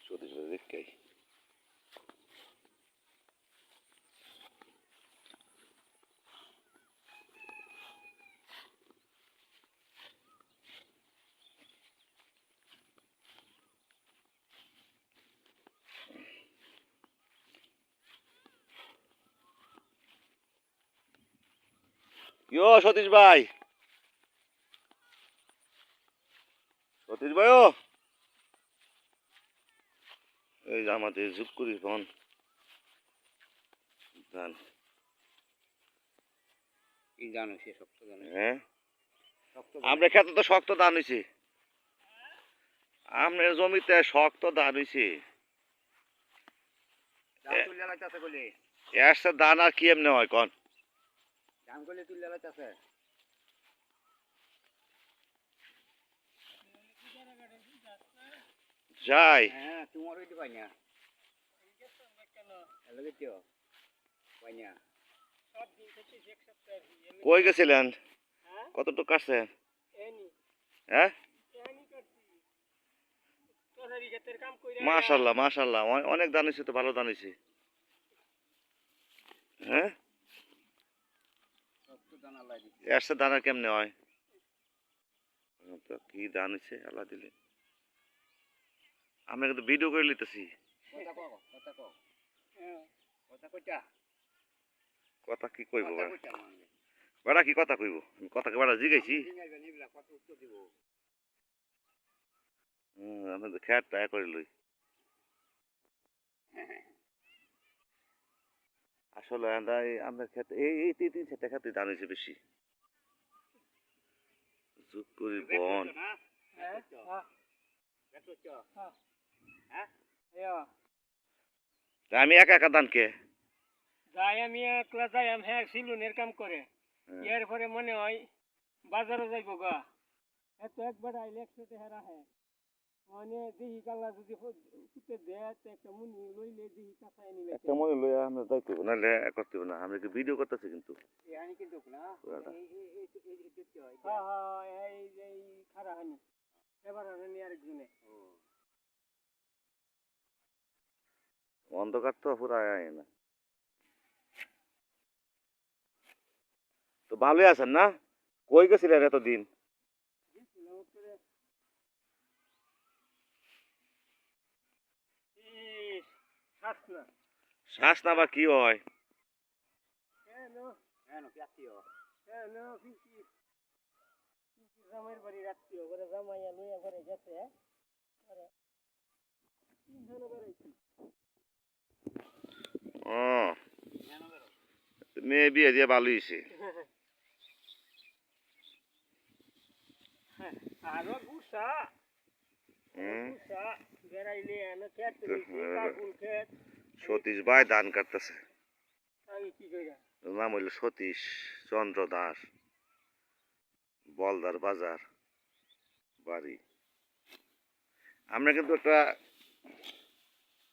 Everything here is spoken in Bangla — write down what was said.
সতীশ ভাই দেখে ইয়ো সতীশ ভাই ও এই যে আমাদের যুগ করি ফোন ধান কি জানো সে শক্ত জানো হ্যাঁ আমরা খেতে তো শক্ত ধান হয়েছে আপনার জমিতে শক্ত ধান হয়েছে এসে ধান আর কি এমনি হয় কন ধান করলে তুলে লাগাইতেছে যাই হ্যাঁ তোমার ওইটি পাই না পাই না কই গেছিলেন কতটুকু কাটছেন হ্যাঁ মাশাল্লাহ মাশাল্লাহ অনেক ধান হয়েছে তো ভালো ধান হয়েছে হ্যাঁ এসে দানা কেমনে হয় তো কি ধান হয়েছে আল্লাহ দিলে আমরা কিন্তু ভিডিও করে লিতেছি কথা কি কইব বেড়া কি কথা কইব কথা কি বেড়া জিগাইছি আমি তো খ্যাট টায়া করে লই আসলে আমরা খেতে এই 3-4টা খেতে ধান হয়েছে বেশি যুগ করি বন আমি একা একা ধান কে যাই আমি একলা যাই আমি হ্যাঁ সিলুনের কাম করে এর পরে মনে হয় বাজারে যাইব গা এত একবার আইলে 100 টাকা রাখে মানে দেখি কালা যদি ফুটে দেয় তো একটা মুনি লইলে দেখি কাঁচাই নিবে একটা মনে লই আমরা যাইতে হবে নাহলে করতে হবে না আমরা কি ভিডিও করতেছি কিন্তু এখানে কিন্তু না হ্যাঁ হ্যাঁ এই খারাহানি এবার হানি আরেকজনে অন্ধকার তো পুরা আয় না তো ভালোই আছেন না কই গেছিলেন এতদিন শ্বাস না বা কি হয় জামাইয়ের বাড়ি রাখছি ওখানে জামাইয়া লইয়া ঘরে গেছে ও মেয়ে বিয়ে দিয়ে ভালো হয়েছে আরো গুসা বেড়াইলে খেত খেত সতীশ ভাই ধান কাটতেছে আমি কি করি নাম হইল সতীশ চন্দ্র দাস বলদার বাজার বাড়ি আমরা কিন্তু একটা